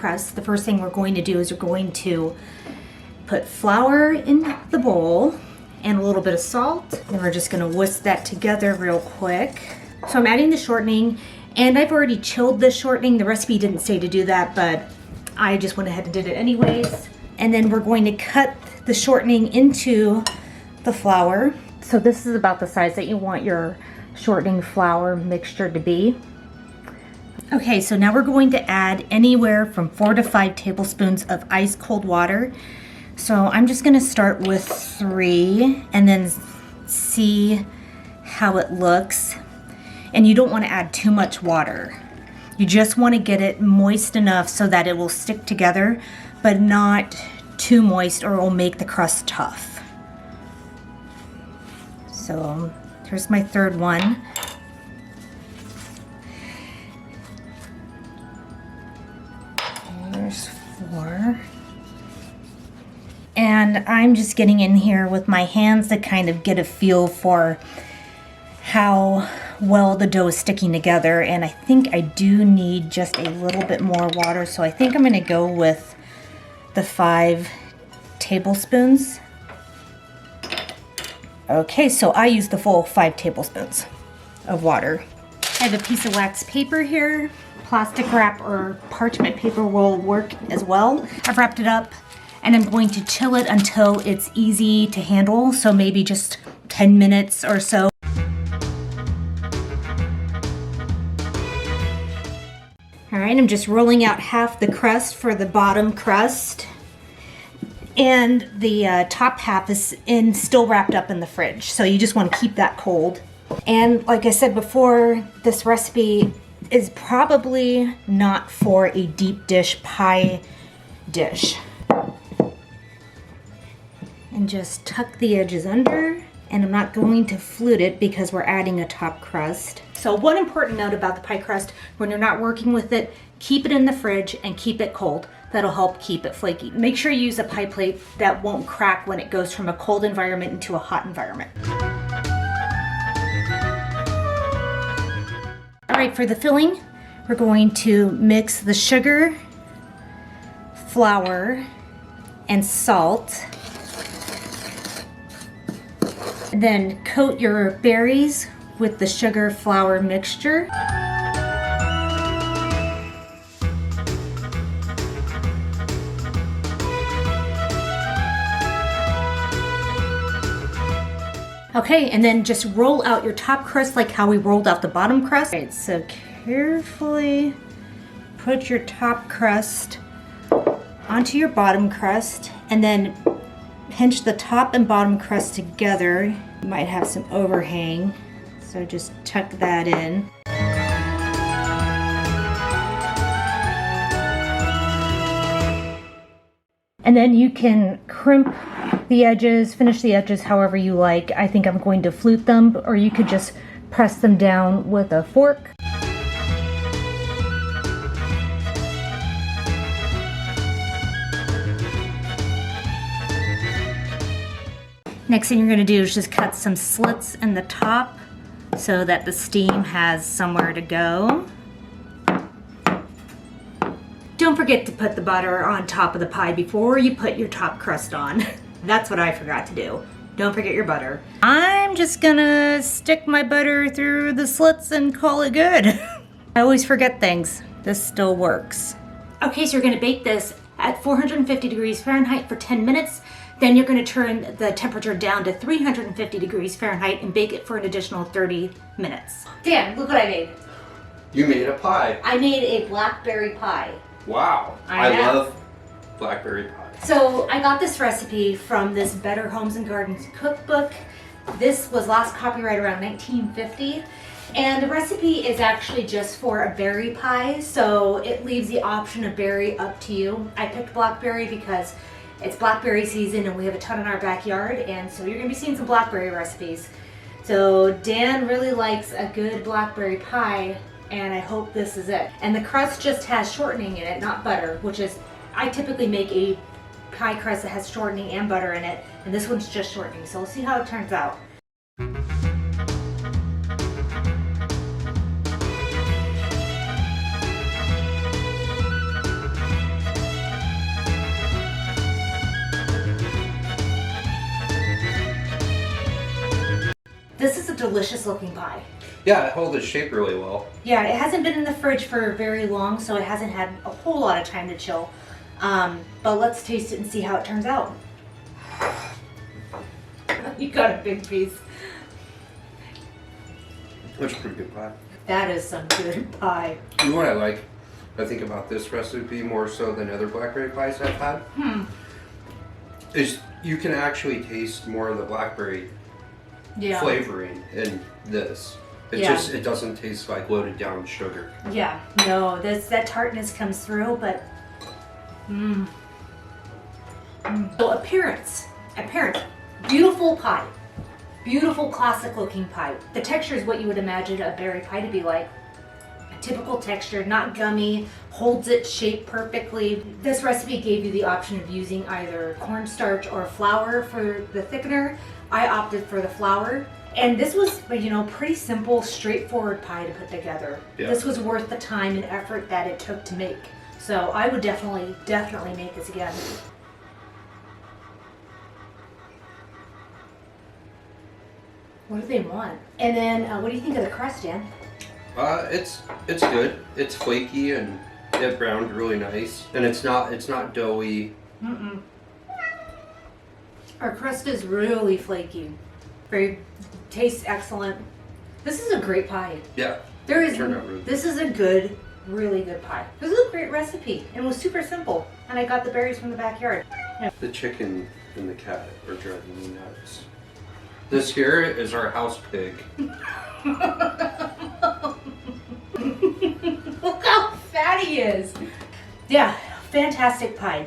crust, the first thing we're going to do is we're going to put flour in the bowl and a little bit of salt. Then we're just gonna whisk that together real quick. So I'm adding the shortening, and I've already chilled the shortening. The recipe didn't say to do that, but I just went ahead and did it anyways. And then we're going to cut the shortening into the flour. So this is about the size that you want your shortening flour mixture to be. Okay, so now we're going to add anywhere from 4 to 5 tablespoons of ice cold water. So I'm just gonna start with 3 and then see how it looks. And you don't want to add too much water. You just want to get it moist enough so that it will stick together, but not too moist or it will make the crust tough. So here's my third one. There's 4. And I'm just getting in here with my hands to kind of get a feel for how well the dough is sticking together, and I think I do need just a little bit more water, so I think I'm going to go with the 5 tablespoons. Okay, so I used the full 5 tablespoons of water. I have a piece of wax paper here. Plastic wrap or parchment paper will work as well. I've wrapped it up and I'm going to chill it until it's easy to handle, so maybe just 10 minutes or so. All right, I'm just rolling out half the crust for the bottom crust. And the top half is still wrapped up in the fridge. So you just want to keep that cold. And like I said before, this recipe is probably not for a deep dish pie dish. And just tuck the edges under. And I'm not going to flute it because we're adding a top crust. So one important note about the pie crust, when you're not working with it, keep it in the fridge and keep it cold. That'll help keep it flaky. Make sure you use a pie plate that won't crack when it goes from a cold environment into a hot environment. All right, for the filling, we're going to mix the sugar, flour, and salt. Then coat your berries with the sugar flour mixture. Okay, and then just roll out your top crust like how we rolled out the bottom crust. All right, so carefully put your top crust onto your bottom crust and then pinch the top and bottom crust together. You might have some overhang, so just tuck that in. And then you can crimp the edges, finish the edges however you like. I think I'm going to flute them, or you could just press them down with a fork. Next thing you're going to do is just cut some slits in the top so that the steam has somewhere to go. Don't forget to put the butter on top of the pie before you put your top crust on. That's what I forgot to do. Don't forget your butter. I'm just gonna stick my butter through the slits and call it good. I always forget things. This still works. Okay, so you're gonna bake this at 450 degrees Fahrenheit for 10 minutes. Then you're going to turn the temperature down to 350 degrees Fahrenheit and bake it for an additional 30 minutes. Dan, look what I made. You made a pie. I made a blackberry pie. Wow. I love blackberry pie. So I got this recipe from this Better Homes and Gardens cookbook. This was last copyright around 1950. And the recipe is actually just for a berry pie, so it leaves the option of berry up to you. I picked blackberry because it's blackberry season and we have a ton in our backyard, and so you're gonna be seeing some blackberry recipes. So Dan really likes a good blackberry pie, and I hope this is it. And the crust just has shortening in it, not butter, which is, I typically make a pie crust that has shortening and butter in it, and this one's just shortening, so we'll see how it turns out. delicious looking pie. Yeah, it holds its shape really well. Yeah, it hasn't been in the fridge for very long, so it hasn't had a whole lot of time to chill. But let's taste it and see how it turns out. You got a big piece. That's a pretty good pie. That is some good pie. You know what I think about this recipe more so than other blackberry pies I've had? Is you can actually taste more of the blackberry flavoring in this. It doesn't taste like loaded down sugar. Yeah, no, that tartness comes through, but So appearance, beautiful pie, beautiful classic looking pie. The texture is what you would imagine a berry pie to be like. A typical texture, not gummy, holds its shape perfectly. This recipe gave you the option of using either cornstarch or flour for the thickener. I opted for the flour. And this was, pretty simple, straightforward pie to put together. Yeah. This was worth the time and effort that it took to make. So I would definitely make this again. What do they want? And then, what do you think of the crust, Dan? It's good. It's flaky and it browned really nice, and it's not doughy. Our crust is really flaky. Tastes excellent. This is a great pie. Yeah. This is a good, really good pie. This is a great recipe and it was super simple. And I got the berries from the backyard. Yeah. The chicken and the cat are driving me nuts. This here is our house pig. Look how fat he is. Yeah, fantastic pie.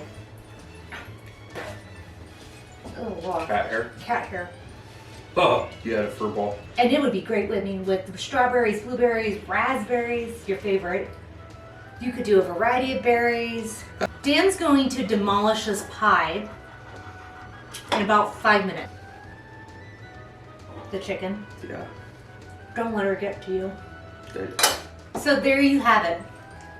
Oh, wow. Cat hair? Cat hair. Oh, you had a fur ball. And it would be great, with strawberries, blueberries, raspberries, your favorite. You could do a variety of berries. Dan's going to demolish this pie in about 5 minutes. The chicken. Yeah. Don't let her get to you. Good. So there you have it.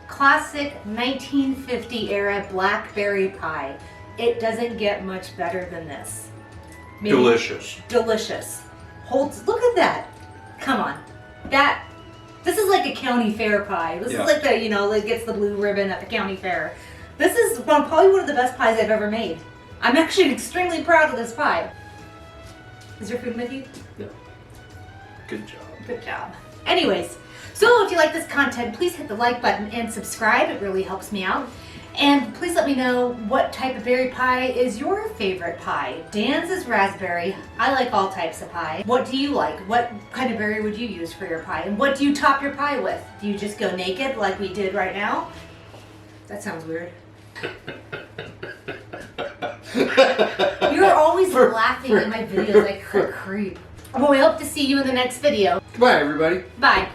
Classic 1950 era blackberry pie. It doesn't get much better than this. Maybe. Delicious. Look at that. Come on. This is like a county fair pie. This is like that gets the blue ribbon at the county fair. This is probably one of the best pies I've ever made. I'm actually extremely proud of this pie. Is your food with you? Yeah. Good job. Good job. Anyways, so if you like this content, please hit the like button and subscribe. It really helps me out. And please let me know what type of berry pie is your favorite pie. Dan's is raspberry. I like all types of pie. What do you like? What kind of berry would you use for your pie? And what do you top your pie with? Do you just go naked like we did right now? That sounds weird. You're always laughing in my videos like a creep. Well, we hope to see you in the next video. Goodbye, everybody. Bye.